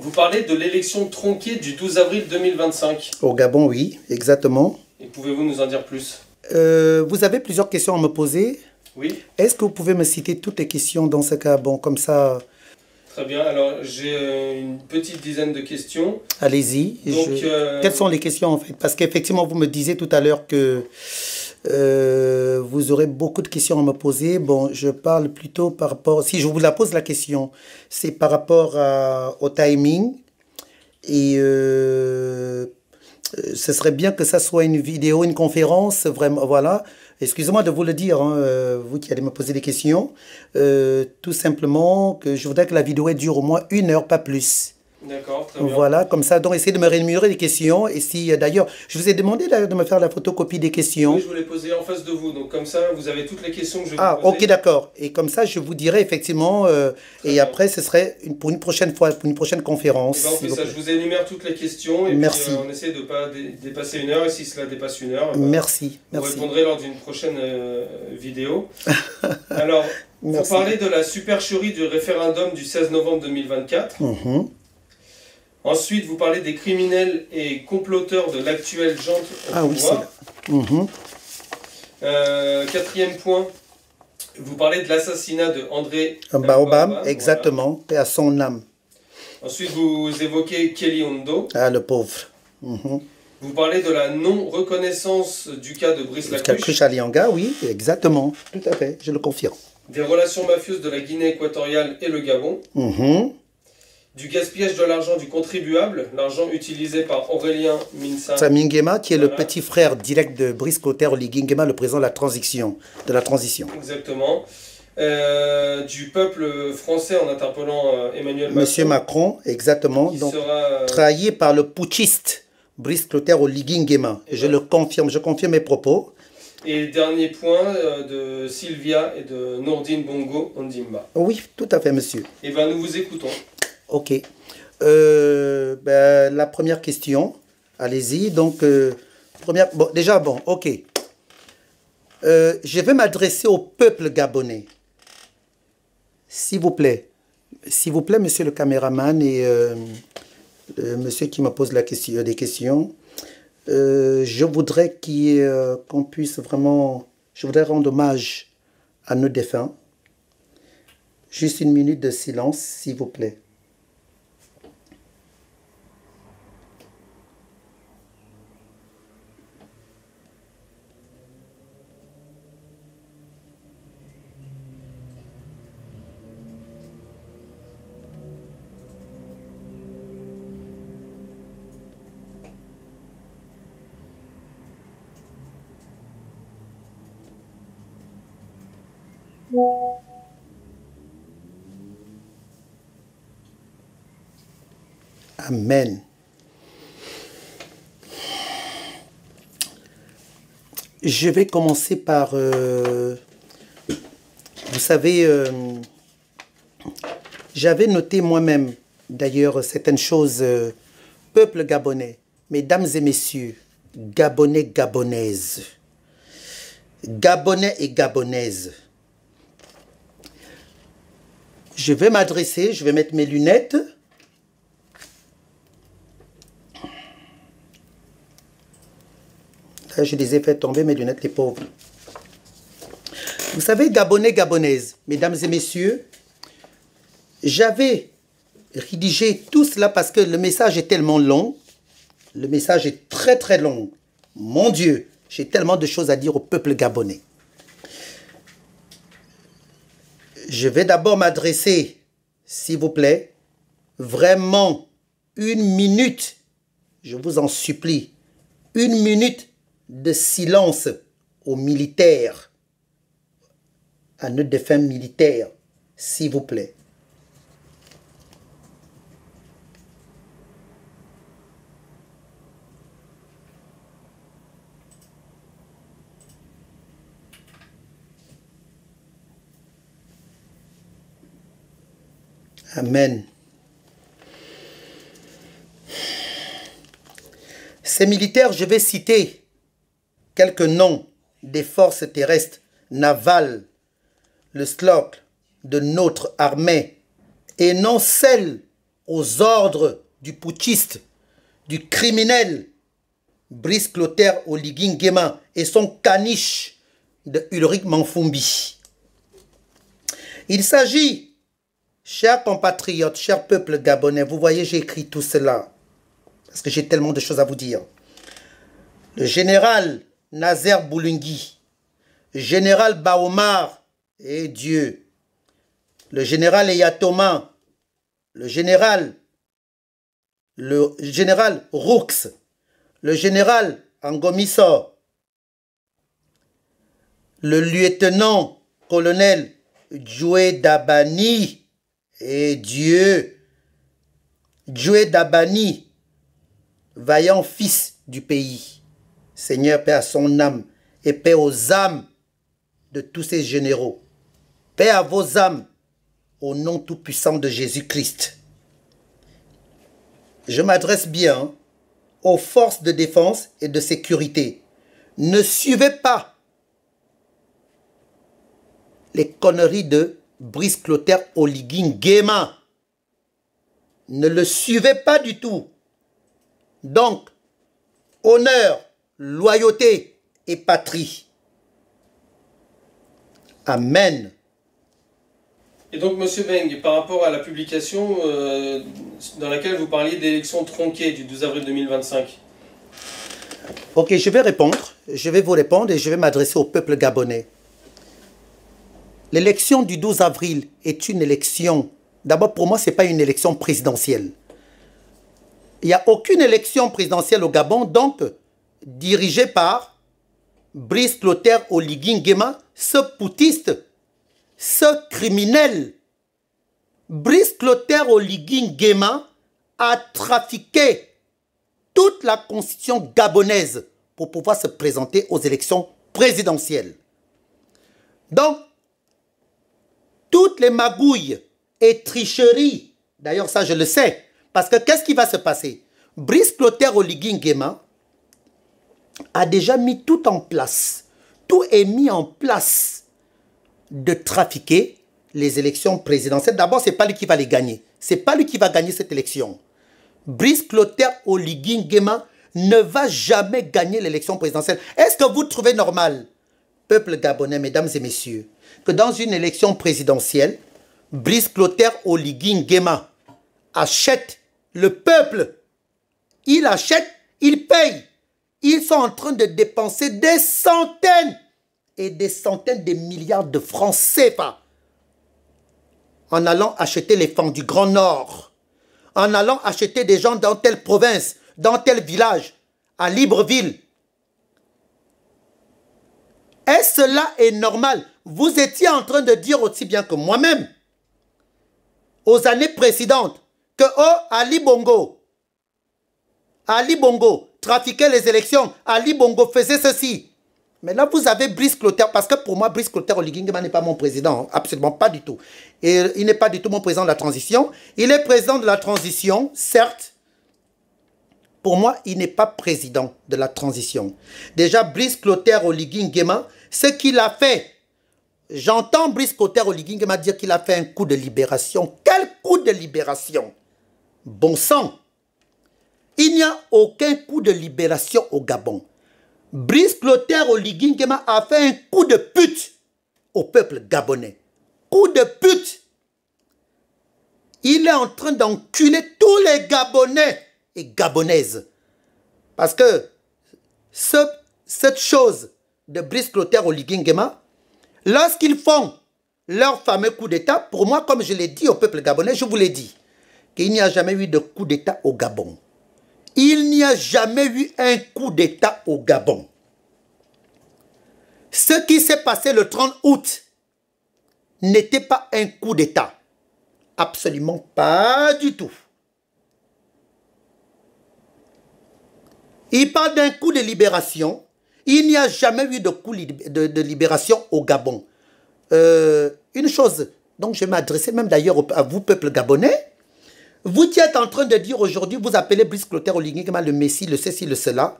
Vous parlez de l'élection tronquée du 12 avril 2025. Au Gabon, oui, exactement. Et pouvez-vous nous en dire plus? Vous avez plusieurs questions à me poser. Oui. Est-ce que vous pouvez me citer toutes les questions dans ce cas? Bon, comme ça... Très bien, alors j'ai une petite dizaine de questions. Allez-y. Quelles sont les questions en fait? Parce qu'effectivement, vous me disiez tout à l'heure que vous aurez beaucoup de questions à me poser. Bon, je parle plutôt par rapport... Si je vous la pose la question, c'est par rapport au timing. Et ce serait bien que ça soit une vidéo, une conférence, vraiment, voilà. Excusez-moi de vous le dire, hein, vous qui allez me poser des questions. Tout simplement, que je voudrais que la vidéo dure au moins 1 heure, pas plus. D'accord, très bien. Voilà, comme ça, donc essayez de me rémunérer les questions. Et si, d'ailleurs, je vous ai demandé de me faire la photocopie des questions. Oui, je vous l'ai posé en face de vous. Donc comme ça, vous avez toutes les questions que je vais vous poser. Ok, d'accord. Et comme ça, je vous dirai effectivement. Et après, ce serait pour une prochaine fois, pour une prochaine conférence. Eh ben, on fait ça. Je vous énumère toutes les questions. Et merci. Puis, on essaie de ne pas dépasser 1 heure. Et si cela dépasse 1 heure, merci. Vous répondrez lors d'une prochaine vidéo. Alors, vous parlez de la supercherie du référendum du 16 novembre 2024. Ensuite, vous parlez des criminels et comploteurs de l'actuelle junte au pouvoir. Quatrième point, vous parlez de l'assassinat de André Baobab, exactement, et à son âme. Ensuite, vous évoquez Kelly Ondo. Ah, le pauvre. Vous parlez de la non-reconnaissance du cas de Brice Lacruche. À Lianga, oui, exactement, tout à fait, je le confirme. Des relations mafieuses de la Guinée équatoriale et le Gabon. Du gaspillage de l'argent du contribuable, l'argent utilisé par Aurélien Minguema, qui est le petit frère direct de Brice Clotaire Oligui Nguema, le président de la transition. Exactement. Du peuple français en interpellant Emmanuel Macron. Monsieur Macron, exactement. Donc, trahi par le putschiste Brice Clotaire Oligui Nguema. Je le confirme, je confirme mes propos. Et dernier point, de Sylvia et de Nordine Bongo Ondimba. Oui, tout à fait, monsieur. Et bien, nous vous écoutons. Ok. La première question, allez-y. Donc, ok. Je vais m'adresser au peuple gabonais. S'il vous plaît, monsieur le caméraman et monsieur qui me pose des questions, je voudrais qu'on puisse vraiment... Je voudrais rendre hommage à nos défunts. Juste 1 minute de silence, s'il vous plaît. Amen. Je vais commencer par... vous savez, j'avais noté moi-même, d'ailleurs, certaines choses. Peuple gabonais, mesdames et messieurs, Gabonais, Gabonaises, Gabonais et Gabonaises. Je vais m'adresser, je vais mettre mes lunettes. Là, je les ai fait tomber, mes lunettes, les pauvres. Vous savez, Gabonais, Gabonaises, mesdames et messieurs, j'avais rédigé tout cela parce que le message est tellement long. Le message est très, très long. Mon Dieu, j'ai tellement de choses à dire au peuple gabonais. Je vais d'abord m'adresser, s'il vous plaît, vraiment 1 minute, je vous en supplie, 1 minute de silence aux militaires, à nos défunts militaires, s'il vous plaît. Amen. Ces militaires, je vais citer quelques noms des forces terrestres, navales, le SLOC de notre armée, et non celle aux ordres du putschiste, du criminel Brice Clotaire Oligui Nguema et son caniche de Ulrich Manfumbi. Il s'agit, chers compatriotes, chers peuples gabonais, vous voyez, j'ai écrit tout cela parce que j'ai tellement de choses à vous dire. Le général Nazer Boulungui, le général Baomar, et Dieu, le général Eyatoma, le général Roux, le général Angomiso, le lieutenant-colonel Djoué Dabani, et Dieu, Djoué Dabani, vaillant fils du pays. Seigneur, paix à son âme et paix aux âmes de tous ces généraux. Paix à vos âmes au nom tout-puissant de Jésus-Christ. Je m'adresse bien aux forces de défense et de sécurité. Ne suivez pas les conneries de Brice Clotaire Oligui Nguema. Ne le suivez pas du tout. Donc, honneur, loyauté et patrie. Amen. Et donc, M. Beng, par rapport à la publication dans laquelle vous parliez d'élections tronquées du 12 avril 2025. Ok, je vais répondre. Je vais vous répondre et je vais m'adresser au peuple gabonais. L'élection du 12 avril est une élection. D'abord, pour moi, ce n'est pas une élection présidentielle. Il n'y a aucune élection présidentielle au Gabon, donc dirigée par Brice Clotaire Oligui Nguema, ce putiste, ce criminel. Brice Clotaire Oligui Nguema a trafiqué toute la constitution gabonaise pour pouvoir se présenter aux élections présidentielles. Donc, toutes les magouilles et tricheries, d'ailleurs ça je le sais, parce que qu'est-ce qui va se passer? Brice Clotaire Oligui Nguema a déjà mis tout en place. Tout est mis en place de trafiquer les élections présidentielles. D'abord, ce n'est pas lui qui va les gagner. Ce n'est pas lui qui va gagner cette élection. Brice Clotaire Oligui Nguema ne va jamais gagner l'élection présidentielle. Est-ce que vous trouvez normal, peuple gabonais, mesdames et messieurs, que dans une élection présidentielle, Brice Clotaire Oligui Nguema achète le peuple? Il achète, il paye. Ils sont en train de dépenser des centaines et des centaines de milliards de francs CFA en allant acheter les femmes du Grand Nord, en allant acheter des gens dans telle province, dans tel village, à Libreville. Est-ce cela est normal? Vous étiez en train de dire aussi bien que moi-même, aux années précédentes, que Ali Bongo trafiquait les élections, Ali Bongo faisait ceci. Mais là, vous avez Brice Clotaire, parce que pour moi, Brice Clotaire Oligui Nguema n'est pas mon président, absolument pas du tout. Et il n'est pas du tout mon président de la transition. Il est président de la transition, certes. Pour moi, il n'est pas président de la transition. Déjà, Brice Clotaire Oligui Nguema, ce qu'il a fait, j'entends Brice Clotaire Oligui Nguema dire qu'il a fait un coup de libération. Quel coup de libération? Bon sang! Il n'y a aucun coup de libération au Gabon. Brice Clotaire Oligui Nguema a fait un coup de pute au peuple gabonais. Coup de pute. Il est en train d'enculer tous les Gabonais et Gabonaises. Parce que cette chose de Brice Clotaire Oligui Nguema, lorsqu'ils font leur fameux coup d'État, pour moi, comme je l'ai dit au peuple gabonais, je vous l'ai dit, qu'il n'y a jamais eu de coup d'État au Gabon. Il n'y a jamais eu un coup d'État au Gabon. Ce qui s'est passé le 30 août n'était pas un coup d'État. Absolument pas du tout. Il parle d'un coup de libération. Il n'y a jamais eu de coup de libération au Gabon. Une chose, donc je vais m'adresser même d'ailleurs à vous, peuple gabonais. Vous qui êtes en train de dire aujourd'hui, vous appelez Brice Clotaire Oligui Nguema le Messie, le ceci, le cela.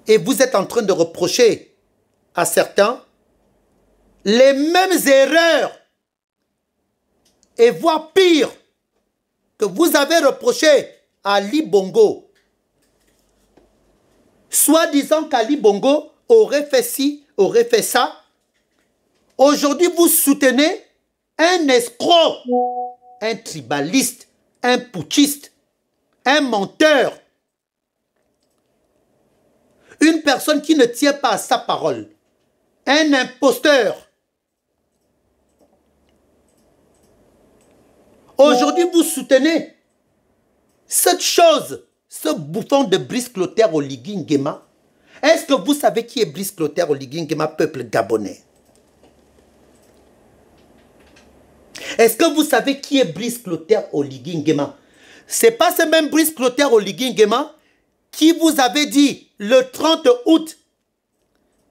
Et vous êtes en train de reprocher à certains les mêmes erreurs. Et voire pire que vous avez reproché à Ali Bongo, soi-disant qu'Ali Bongo aurait fait ci, aurait fait ça, aujourd'hui vous soutenez un escroc, un tribaliste, un putschiste, un menteur, une personne qui ne tient pas à sa parole, un imposteur. Aujourd'hui, vous soutenez cette chose, ce bouffon de Brice Clotaire Oligui Nguema. Est-ce que vous savez qui est Brice Clotaire Oligui Nguema, peuple gabonais? Est-ce que vous savez qui est Brice Clotaire Oligui Nguema? C'est pas ce même Brice Clotaire Oligui Nguema qui vous avait dit le 30 août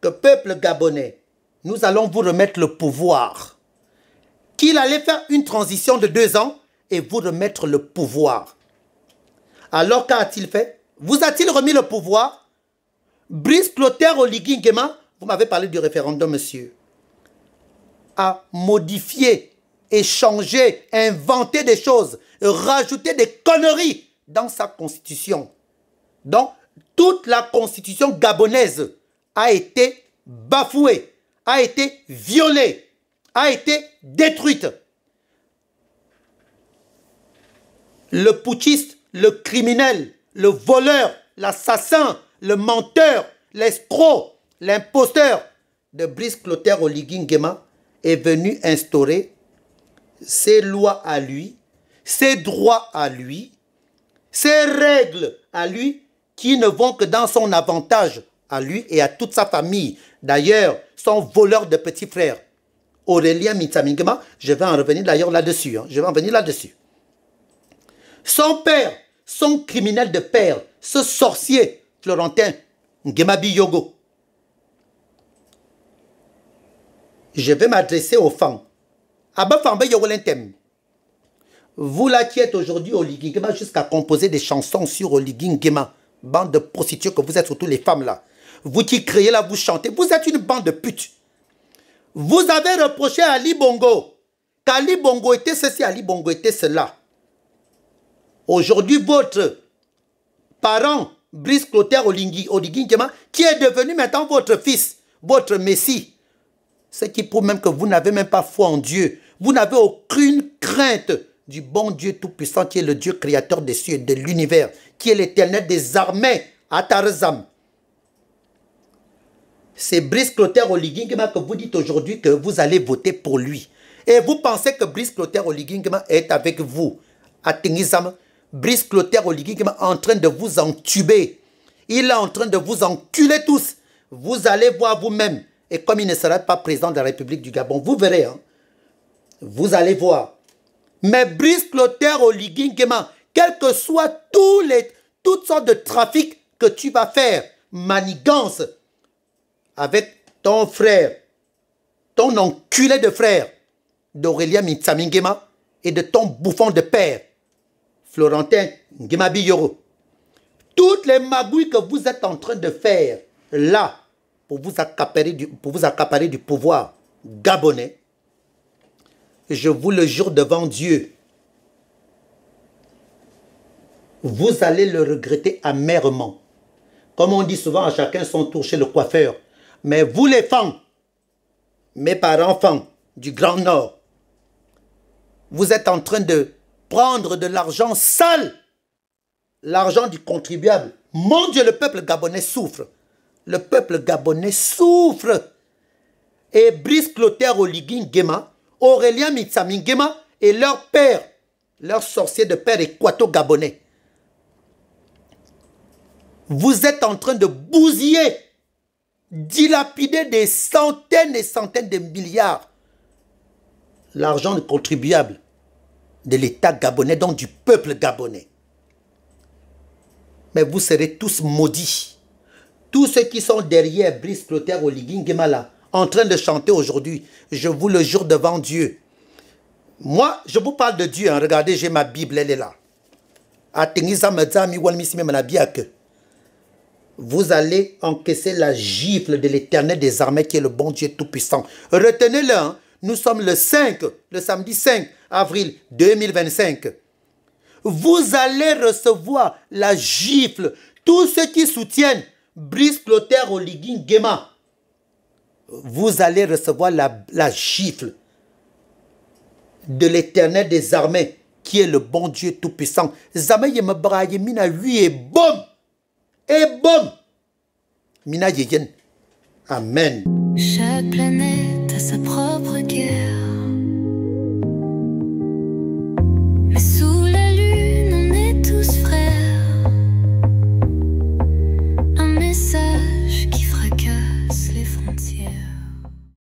que peuple gabonais, nous allons vous remettre le pouvoir. Qu'il allait faire une transition de 2 ans et vous remettre le pouvoir. Alors qu'a-t-il fait? Vous a-t-il remis le pouvoir? Brice Clotaire Oligui Nguema, vous m'avez parlé du référendum, monsieur, a modifié, échangé, inventé des choses, rajouté des conneries dans sa constitution. Donc, toute la constitution gabonaise a été bafouée, a été violée, a été détruite. Le putschiste, le criminel, le voleur, l'assassin, le menteur, l'escroc, l'imposteur de Brice Clotaire Oligui Nguema est venu instaurer ses lois à lui, ses droits à lui, ses règles à lui qui ne vont que dans son avantage à lui et à toute sa famille. D'ailleurs, son voleur de petit frère, Aurélien Mitsami Nguema, je vais en revenir d'ailleurs là-dessus. Je vais en venir là-dessus. Son père, son criminel de père, ce sorcier florentin, Nguema Biyogo. Je vais m'adresser aux femmes. Vous là qui êtes aujourd'hui Oligui Nguema jusqu'à composer des chansons sur Oligui Nguema, bande de prostituées que vous êtes, surtout les femmes là. Vous qui criez là, vous chantez, vous êtes une bande de putes. Vous avez reproché à Ali Bongo qu'Ali Bongo était ceci, Ali Bongo était cela. Aujourd'hui, votre parent, Brice Clotaire Oligui Nguema, qui est devenu maintenant votre fils, votre messie, ce qui prouve même que vous n'avez même pas foi en Dieu. Vous n'avez aucune crainte du bon Dieu tout-puissant qui est le Dieu créateur des cieux et de l'univers, qui est l'éternel des armées, Atarzam. C'est Brice Clotaire Oligui Nguema que vous dites aujourd'hui que vous allez voter pour lui. Et vous pensez que Brice Clotaire Oligui Nguema est avec vous. À Tingizam, Brice Clotaire Oligui Nguema est en train de vous entuber. Il est en train de vous enculer tous. Vous allez voir vous-même. Et comme il ne sera pas président de la République du Gabon, vous verrez. Hein? Vous allez voir. Mais Brice Clotaire Oligui Nguema, quel que soit toutes sortes de trafics que tu vas faire, manigance, avec ton frère, ton enculé de frère, d'Aurélien Mitsami Nguema, et de ton bouffon de père, Florentin Nguema Biyogo. Toutes les magouilles que vous êtes en train de faire, là, pour vous accaparer du pouvoir gabonais, je vous le jure devant Dieu, vous allez le regretter amèrement. Comme on dit souvent, à chacun son tour chez le coiffeur. Mais vous les femmes, mes parents-enfants du Grand Nord, vous êtes en train de prendre de l'argent sale, l'argent du contribuable. Mon Dieu, le peuple gabonais souffre. Le peuple gabonais souffre. Et Brice Clotaire Oligui Nguema, Aurélien Mitsami Nguema et leur père, leur sorcier de père équato-gabonais. Vous êtes en train de bousiller, dilapider des centaines et centaines de milliards. L'argent du contribuable de l'État gabonais, donc du peuple gabonais. Mais vous serez tous maudits. Tous ceux qui sont derrière Brice Clotaire Oligui Nguema là, en train de chanter aujourd'hui, je vous le jure devant Dieu. Moi, je vous parle de Dieu. Hein. Regardez, j'ai ma Bible, elle est là. Vous allez encaisser la gifle de l'Éternel des armées qui est le bon Dieu tout-puissant. Retenez-le, hein. Nous sommes le samedi 5 avril 2025. vous allez recevoir la gifle. Tous ceux qui soutiennent Brice Clotaire Oligui Nguema, vous allez recevoir la gifle de l'Éternel des armées, qui est le bon Dieu tout-puissant. Zamaye me braille, mina lui est bon. Et bon. Mina yeyen. Amen. Chaque planète a sa propre guerre.